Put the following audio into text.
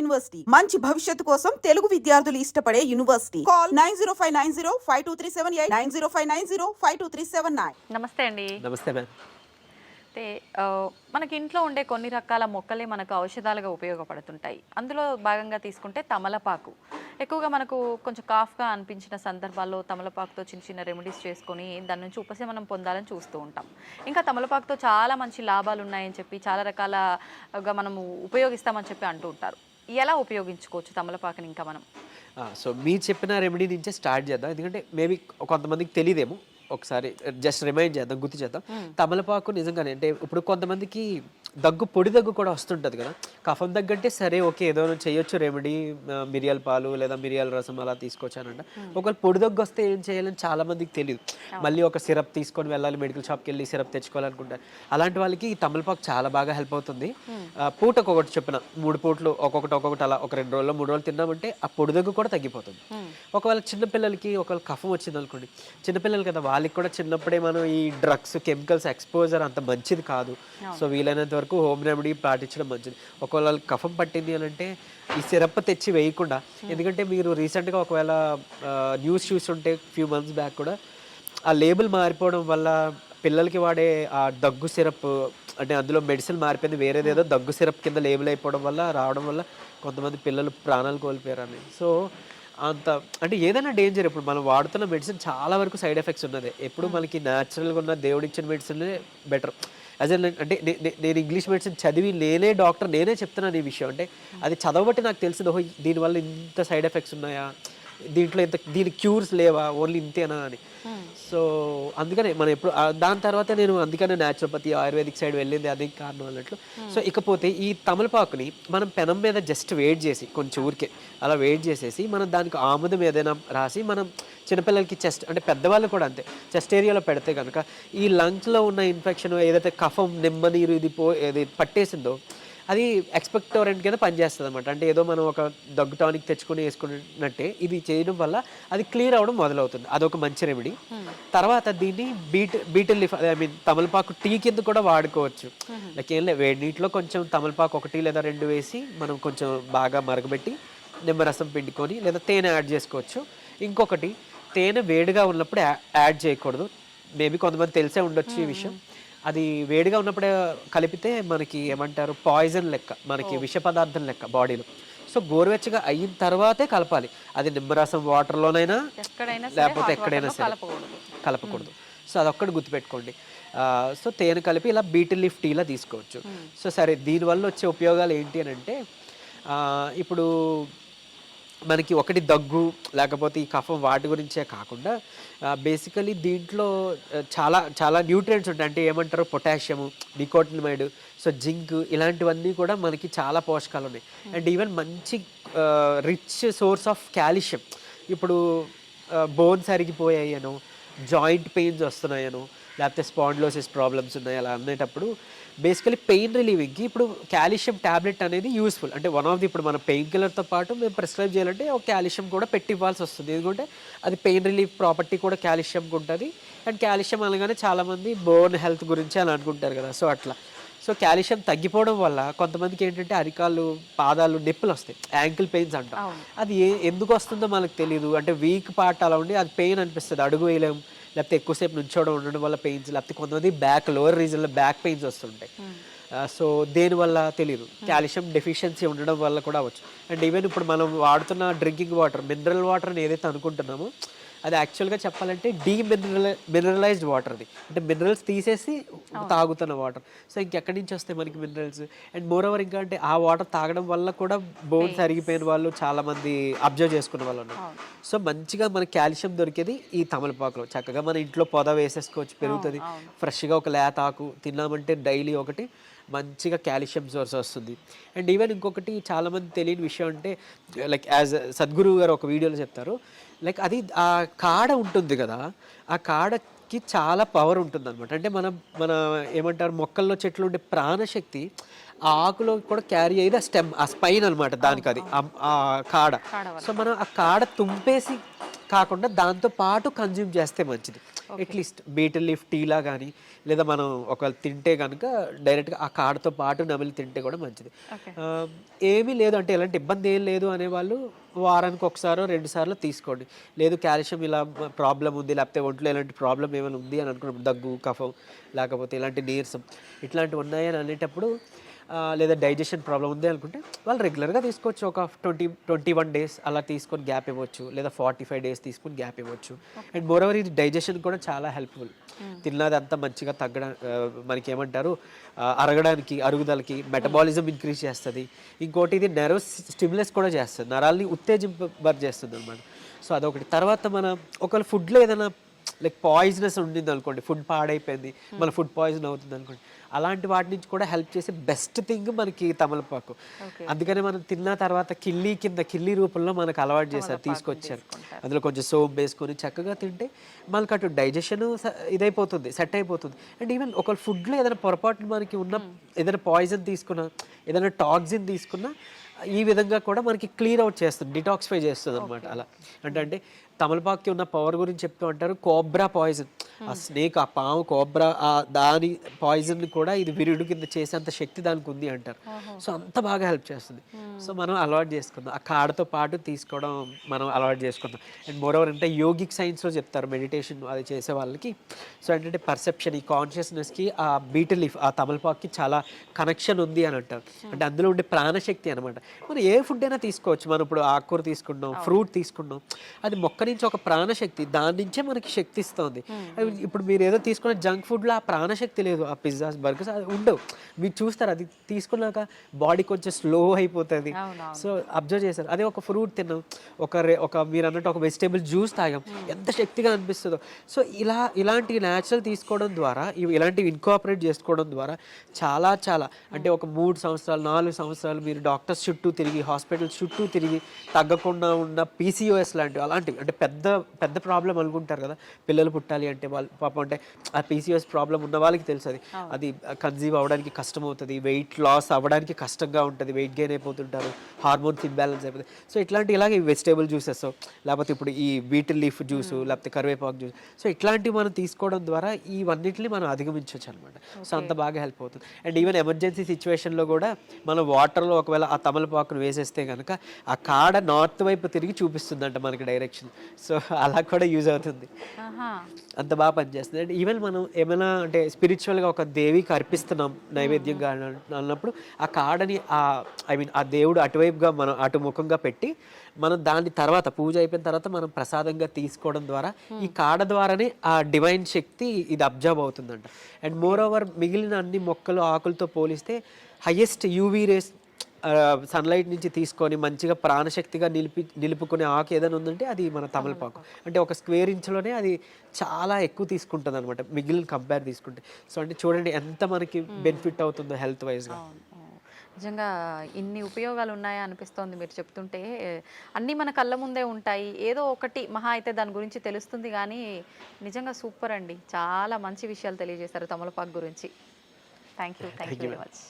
University మంచి భవిష్యత్తు కోసం తెలుగు విద్యార్థులు ఇష్టపడే యూనివర్సిటీ. కాల్ 9059052378 9059052379. నమస్తే అండి. నమస్తే మ్యామ్. అయితే మనకి ఇంట్లో ఉండే కొన్ని రకాల మొక్కలే మనకు ఔషధాలుగా ఉపయోగపడుతుంటాయి. అందులో భాగంగా తీసుకుంటే తమలపాకు ఎక్కువగా మనకు కొంచెం కాఫ్గా అనిపించిన సందర్భాల్లో తమలపాకుతో చిన్న చిన్న రెమెడీస్ చేసుకొని దాని నుంచి ఉపశమనం పొందాలని చూస్తూ ఉంటాం. ఇంకా తమలపాకుతో చాలా మంచి లాభాలు ఉన్నాయని చెప్పి చాలా రకాలగా మనము ఉపయోగిస్తామని చెప్పి అంటూ ఉంటారు. ఎలా ఉపయోగించుకోవచ్చు తమలపాకుని ఇంకా మనం? సో మీరు చెప్పిన రెమెడీ నుంచే స్టార్ట్ చేద్దాం, ఎందుకంటే మేబీ కొంతమందికి తెలియదేమో. ఒకసారి జస్ట్ రిమైండ్ చేద్దాం, గుర్తు చేద్దాం. తమలపాకు నిజంగానే అంటే ఇప్పుడు కొంతమందికి పొడి దగ్గు కూడా వస్తుంటుంది కదా. కఫం దగ్గంటే సరే ఓకే ఏదో చేయొచ్చు రెమెడీ, మిరియాల పాలు లేదా మిరియాల రసం అలా తీసుకోవచ్చానంట. ఒకవేళ పొడి దగ్గు వస్తే ఏం చేయాలని చాలా మందికి తెలియదు. మళ్ళీ ఒక సిరప్ తీసుకొని వెళ్ళాలి, మెడికల్ షాప్కి వెళ్ళి సిరప్ తెచ్చుకోవాలనుకుంటారు. అలాంటి వాళ్ళకి ఈ తమలపాకు చాలా బాగా హెల్ప్ అవుతుంది. పూటకు ఒకటి చెప్పిన 3 పూటలు ఒక్కొక్కటి అలా ఒక 2 రోజుల్లో 3 రోజులు తిన్నామంటే ఆ పొడి దగ్గు కూడా తగ్గిపోతుంది. ఒకవేళ చిన్నపిల్లలకి ఒకవేళ కఫం వచ్చింది అనుకోండి, చిన్నపిల్లలు కదా, వాళ్ళకి కూడా చిన్నప్పుడే మనం ఈ డ్రగ్స్ కెమికల్స్ ఎక్స్పోజర్ అంత మంచిది కాదు. సో వీలైనంత వరకు హోమ్ రెమెడీ పాటించడం మంచిది. ఒకవేళ కఫం పట్టింది అని అంటే ఈ సిరప్ తెచ్చి వేయకుండా, ఎందుకంటే మీరు రీసెంట్గా ఒకవేళ న్యూస్ చూస్తుంటే ఫ్యూ మంత్స్ బ్యాక్ కూడా ఆ లేబుల్ మారిపోవడం వల్ల పిల్లలకి వాడే ఆ దగ్గు సిరప్ అంటే అందులో మెడిసిన్ మారిపోయింది, వేరేదేదో దగ్గు సిరప్ కింద లేబుల్ అయిపోవడం వల్ల రావడం వల్ల కొంతమంది పిల్లలు ప్రాణాలు కోల్పోయారని. సో అంత అంటే ఏదైనా డేంజర్. ఇప్పుడు మనం వాడుతున్న మెడిసిన్ చాలా వరకు సైడ్ ఎఫెక్ట్స్ ఉన్నది. ఎప్పుడు మనకి న్యాచురల్గా ఉన్న దేవుడిచ్చిన మెడిసిన్ బెటర్. యాజ్ అంటే నేను ఇంగ్లీష్ మెడిసిన్ చదివి నేనే డాక్టర్, నేనే చెప్తున్నాను ఈ విషయం. అంటే అది చదవబట్టి నాకు తెలిసింది, ఓహో దీనివల్ల ఇంత సైడ్ ఎఫెక్ట్స్ ఉన్నాయా, దీంట్లో దీనికి క్యూర్స్ లేవా, ఓన్లీ ఇంతేనా అని. సో అందుకనే మనం ఎప్పుడు దాని తర్వాత నేను అందుకనే న్యాచురోపతి ఆయుర్వేదిక్ సైడ్ వెళ్ళింది అదే కారణం అన్నట్లు. సో ఇకపోతే ఈ తమలపాకుని మనం పెనం మీద జస్ట్ వేడి చేసి కొంచెం ఊరికే అలా వేడి చేసేసి మనం దానికి ఆముదం ఏదైనా రాసి మనం చిన్నపిల్లలకి చెస్ట్ అంటే పెద్దవాళ్ళు కూడా అంతే చెస్ట్ ఏరియాలో పెడితే కనుక ఈ లంగ్స్లో ఉన్న ఇన్ఫెక్షన్ ఏదైతే కఫం నిమ్మ నీరు ఏది పట్టేసిందో అది ఎక్స్పెక్టోరెంట్ కింద పనిచేస్తుంది అనమాట. అంటే ఏదో మనం ఒక దగ్గు టానిక్ తెచ్చుకొని వేసుకున్నట్టే ఇది చేయడం వల్ల అది క్లియర్ అవ్వడం మొదలవుతుంది. అదొక మంచి రెమెడీ. తర్వాత దీన్ని బీటిల్ లీఫ్ తమలపాకు టీ కింద కూడా వాడుకోవచ్చు. లైక్ ఏం లేదు, వేడి నీటిలో కొంచెం తమలపాకు 1 లేదా 2 వేసి మనం కొంచెం బాగా మరగబెట్టి నిమ్మరసం పిండుకొని లేదా తేనె యాడ్ చేసుకోవచ్చు. ఇంకొకటి, తేనె వేడిగా ఉన్నప్పుడు యాడ్ చేయకూడదు. మేబీ కొంతమంది తెలిసే ఉండొచ్చు ఈ విషయం. అది వేడిగా ఉన్నప్పుడే కలిపితే మనకి ఏమంటారు పాయిజన్ లెక్క, మనకి విష పదార్థం లెక్క బాడీలో. సో గోరువెచ్చగా అయిన తర్వాతే కలపాలి. అది నిమ్మరసం వాటర్లోనైనా లేకపోతే ఎక్కడైనా సరే కలపకూడదు. సో అదొక్కటి గుర్తుపెట్టుకోండి. సో తేనె కలిపి ఇలా బీటిల్ లీఫ్ టీలా తీసుకోవచ్చు. సో సరే, దీనివల్ల వచ్చే ఉపయోగాలు ఏంటి అని అంటే ఇప్పుడు మనకి ఒకటి దగ్గు లేకపోతే ఈ కఫం వాటి గురించే కాకుండా బేసికలీ దీంట్లో చాలా చాలా న్యూట్రియంట్స్ ఉంటాయి. అంటే ఏమంటారు, పొటాషియము, నికోటినమైడ్, సో జింక్, ఇలాంటివన్నీ కూడా మనకి చాలా పోషకాలు ఉన్నాయి. అండ్ ఈవెన్ మంచి రిచ్ సోర్స్ ఆఫ్ కాల్షియం. ఇప్పుడు బోన్స్ అరిగిపోయాయనో, జాయింట్ పెయిన్స్ వస్తున్నాయనో, లేకపోతే స్పాండిలోసిస్ ప్రాబ్లమ్స్ ఉన్నాయి అలా అనేటప్పుడు బేసికలీ పెయిన్ రిలీవింగ్కి ఇప్పుడు కాల్షియం ట్యాబ్లెట్ అనేది యూస్ఫుల్. అంటే వన్ ఆఫ్ ది ఇప్పుడు మన పెయిన్ కిల్లర్తో పాటు మేము ప్రిస్క్రైబ్ చేయాలంటే ఒక కాల్షియం కూడా పెట్టి ఇవ్వాల్సి వస్తుంది. ఎందుకంటే అది పెయిన్ రిలీఫ్ ప్రాపర్టీ కూడా కాల్షియంకి ఉంటుంది. అండ్ కాల్షియం అనగానే చాలామంది బోన్ హెల్త్ గురించి అని అనుకుంటారు కదా. సో అట్లా సో కాల్షియం తగ్గిపోవడం వల్ల కొంతమందికి ఏంటంటే అరికాళ్ళు, పాదాలు నొప్పులు వస్తాయి, యాంకిల్ పెయిన్స్ అంటాం. అది ఎందుకు వస్తుందో మనకు తెలియదు. అంటే వీక్ పార్ట్ అలా ఉండి అది పెయిన్ అనిపిస్తుంది, అడుగు వేయలేము, లేకపోతే ఎక్కువసేపు నుంచోవడం ఉండడం వల్ల పెయిన్స్, లేకపోతే కొంతమంది బ్యాక్ లోవర్ రీజన్లో బ్యాక్ పెయిన్స్ వస్తుంటాయి. సో దేనివల్ల తెలియదు, కాల్షియం డెఫిషియన్సీ ఉండడం వల్ల కూడా అవ్వచ్చు. అండ్ ఈవెన్ ఇప్పుడు మనం వాడుతున్న డ్రింకింగ్ వాటర్, మినరల్ వాటర్ అని ఏదైతే అనుకుంటున్నామో అది యాక్చువల్గా చెప్పాలంటే మినరలైజ్డ్ వాటర్. అది అంటే మినరల్స్ తీసేసి తాగుతున్న వాటర్. సో ఇంకెక్కడి నుంచి వస్తాయి మనకి మినరల్స్? అండ్ మోర్ ఓవర్ ఇంకా అంటే ఆ వాటర్ తాగడం వల్ల కూడా బోన్స్ అరిగిపోయిన వాళ్ళు చాలామంది అబ్జర్వ్ చేసుకున్న వాళ్ళు ఉన్నారు. సో మంచిగా మనకి కాల్షియం దొరికేది ఈ తమలపాకులో. చక్కగా మన ఇంట్లో పొద వేసేసుకోవచ్చు, పెరుగుతుంది. ఫ్రెష్గా ఒక లేత ఆకు తిన్నామంటే డైలీ ఒకటి మంచిగా కాల్షియం సోర్స్ వస్తుంది. అండ్ ఈవెన్ ఇంకొకటి చాలామంది తెలియని విషయం అంటే లైక్ యాజ్ సద్గురు గారు ఒక వీడియోలో చెప్తారు, లైక్ అది ఆ కాడ ఉంటుంది కదా, ఆ కాడకి చాలా పవర్ ఉంటుంది అనమాట. అంటే మన ఏమంటారు, మొక్కల్లో చెట్లు ఉండే ప్రాణశక్తి ఆ ఆకులో కూడా క్యారీ అయ్యేది ఆ స్టెమ్, ఆ స్పైన్ అనమాట దానికి, అది ఆ కాడ. సో మనం ఆ కాడ తుంపేసి కాకుండా దాంతో పాటు కన్జ్యూమ్ చేస్తే మంచిది. అట్లీస్ట్ బీటిల్ లీఫ్ టీలా కానీ లేదా మనం ఒకవేళ తింటే కనుక డైరెక్ట్గా ఆ కాడతో పాటు నమిలి తింటే కూడా మంచిది. ఏమీ లేదు అంటే ఎలాంటి ఇబ్బంది ఏం లేదు అనేవాళ్ళు వారానికి ఒకసారో 2 సార్లు తీసుకోండి. లేదు కాల్షియం ఇలా ప్రాబ్లం ఉంది, లేకపోతే ఒంట్లో ఎలాంటి ప్రాబ్లం ఏమైనా ఉంది అని అనుకున్నప్పుడు దగ్గు, కఫం, లేకపోతే ఇలాంటి నీరసం ఇట్లాంటివి ఉన్నాయని అనేటప్పుడు లేదా డైజెషన్ ప్రాబ్లం ఉంది అనుకుంటే వాళ్ళు రెగ్యులర్గా తీసుకోవచ్చు. ఒక 21 డేస్ అలా తీసుకొని గ్యాప్ ఇవ్వచ్చు, లేదా 45 డేస్ తీసుకొని గ్యాప్ ఇవ్వచ్చు. అండ్ మోరోవర్ ఇది డైజెషన్ కూడా చాలా హెల్ప్ఫుల్. తిన్నదంతా మంచిగా మనకి ఏమంటారు అరగడానికి, అరుగుదలకి, మెటబాలిజం ఇంక్రీజ్ చేస్తుంది. ఇంకోటి ఇది నెర్వ్ స్టిమ్యులస్ కూడా చేస్తుంది, నరాల్ని ఉత్తేజింపబరిచేస్తుంది అనమాట. సో అదొకటి. తర్వాత మన ఒకవేళ ఫుడ్లో ఏదైనా లైక్ పాయిజనస్ ఉండింది అనుకోండి, ఫుడ్ పాడైపోయింది, మన ఫుడ్ పాయిజన్ అవుతుంది అనుకోండి, అలాంటి వాటి నుంచి కూడా హెల్ప్ చేసే బెస్ట్ థింగ్ మనకి తమలపాకు. అందుకనే మనం తిన్న తర్వాత కిల్లి రూపంలో మనకు అలవాటు చేశారు, తీసుకొచ్చారు. అందులో కొంచెం సోప్ వేసుకొని చక్కగా తింటే మనకు అటు డైజెషన్ ఇదైపోతుంది, సెట్ అయిపోతుంది. అండ్ ఈవెన్ ఒకవేళ ఫుడ్లో ఏదైనా పొరపాటు మనకి ఉన్న ఏదైనా పాయిజన్ తీసుకున్నా, ఏదైనా టాక్సిన్ తీసుకున్నా ఈ విధంగా కూడా మనకి క్లీన్ అవుట్ చేస్తుంది, డిటాక్సిఫై చేస్తుంది అనమాట. అలా అంటే తమలపాకుకి ఉన్న పవర్ గురించి చెప్తూ అంటారు కోబ్రా పాయిజన్. ఆ స్నేక్, ఆ పాము, కోబ్రా దాని పాయిజన్ కూడా ఇది విరుడు కింద చేసేంత శక్తి దానికి ఉంది అంటారు. సో అంత బాగా హెల్ప్ చేస్తుంది. సో మనం అలవాటు చేసుకుందాం, ఆ కాడతో పాటు తీసుకోవడం మనం అలవాటు చేసుకుందాం. అండ్ మోరోవర్ అంటే యోగిక్ సైన్స్లో చెప్తారు మెడిటేషన్ అది చేసే వాళ్ళకి. సో ఏంటంటే పర్సెప్షన్, ఈ కాన్షియస్నెస్కి ఆ బీటిల్ లీఫ్, ఆ తమలపాకుకి చాలా కనెక్షన్ ఉంది అని అంటారు. అంటే అందులో ఉండే ప్రాణశక్తి అనమాట. మనం ఏ ఫుడ్ అయినా తీసుకోవచ్చు. మనం ఇప్పుడు ఆకుకూర తీసుకుంటాం, ఫ్రూట్ తీసుకుంటాం, అది మొక్క నుంచి ఒక ప్రాణశక్తి, దాని నుంచే మనకి శక్తి ఇస్తుంది. ఇప్పుడు మీరు ఏదో తీసుకున్న జంక్ ఫుడ్లో ఆ ప్రాణశక్తి లేదు. ఆ పిజ్జాస్, బర్గర్స్ అది ఉండవు. మీరు చూస్తారు అది తీసుకున్నాక బాడీ కొంచెం స్లో అయిపోతుంది. సో అబ్జర్వ్ చేశారు. అదే ఒక ఫ్రూట్ తిన్నాం, ఒక మీరు అన్నట్టు ఒక వెజిటేబుల్ జ్యూస్ తాగాం, ఎంత శక్తిగా అనిపిస్తుందో. సో ఇలాంటి న్యాచురల్ తీసుకోవడం ద్వారా, ఇలాంటివి ఇన్కాపరేట్ చేసుకోవడం ద్వారా చాలా అంటే ఒక 3 సంవత్సరాలు 4 సంవత్సరాలు మీరు డాక్టర్స్ చుట్టూ తిరిగి, హాస్పిటల్స్ చుట్టూ తిరిగి తగ్గకుండా ఉన్న PCOS అలాంటివి అంటే పెద్ద ప్రాబ్లం అనుకుంటారు కదా, పిల్లలు పుట్టాలి అంటే వాళ్ళు పాపం, అంటే ఆ PCOS ప్రాబ్లం ఉన్న వాళ్ళకి తెలుసు అది కన్సీవ్ అవ్వడానికి కష్టం అవుతుంది, వెయిట్ లాస్ అవ్వడానికి కష్టంగా ఉంటుంది, వెయిట్ గెయిన్ అయిపోతుంటారు, హార్మోన్స్ ఇంబ్యాలెన్స్ అయిపోతుంది. సో ఇలాగే వెజిటేబుల్ జ్యూసెస్, లేకపోతే ఇప్పుడు ఈ బీటిల్ లీఫ్ జ్యూస్, లేకపోతే కరివేపాకు జ్యూస్, సో ఇట్లాంటివి మనం తీసుకోవడం ద్వారా ఇవన్నిటిని మనం అధిగమించవచ్చు అనమాట. సో అంత బాగా హెల్ప్ అవుతుంది. అండ్ ఈవెన్ ఎమర్జెన్సీ సిచ్యువేషన్లో కూడా మనం వాటర్లో ఒకవేళ ఆ తమలపాకును వేసేస్తే కనుక ఆ కాడ నార్త్ వైపు తిరిగి చూపిస్తుందంట మనకి డైరెక్షన్. సో అలా కూడా యూజ్ అవుతుంది, అంత బాగా పనిచేస్తుంది. అండ్ ఈవెన్ మనం ఏమైనా అంటే స్పిరిచువల్గా ఒక దేవికి అర్పిస్తున్నాం నైవేద్యంగా అన్నప్పుడు ఆ కాడని ఆ దేవుడు అటువైపుగా మనం అటుముఖంగా పెట్టి మనం దాని తర్వాత పూజ అయిపోయిన తర్వాత మనం ప్రసాదంగా తీసుకోవడం ద్వారా ఈ కాడ ద్వారానే ఆ డివైన్ శక్తి ఇది అబ్జర్వ్ అవుతుందంట. అండ్ మోర్ ఓవర్ మిగిలిన అన్ని మొక్కలు, ఆకులతో పోలిస్తే హైయెస్ట్ UV రేస్ సన్లైట్ నుంచి తీసుకొని మంచిగా ప్రాణశక్తిగా నిలుపుకునే ఆకు ఏదైనా ఉందంటే అది మన తమలపాకు. అంటే ఒక స్క్వేర్ ఇంచ్లోనే అది చాలా ఎక్కువ తీసుకుంటుంది అనమాట మిగిలిన కంపేర్ తీసుకుంటే. సో అంటే చూడండి ఎంత మనకి బెనిఫిట్ అవుతుందో హెల్త్ వైజ్గా. నిజంగా ఇన్ని ఉపయోగాలు ఉన్నాయా అనిపిస్తోంది మీరు చెప్తుంటే. అన్నీ మన కళ్ళ ముందే ఉంటాయి, ఏదో ఒకటి మహా అయితే దాని గురించి తెలుస్తుంది, కానీ నిజంగా సూపర్ అండి. చాలా మంచి విషయాలు తెలియజేశారు తమలపాకు గురించి. Thank you very much.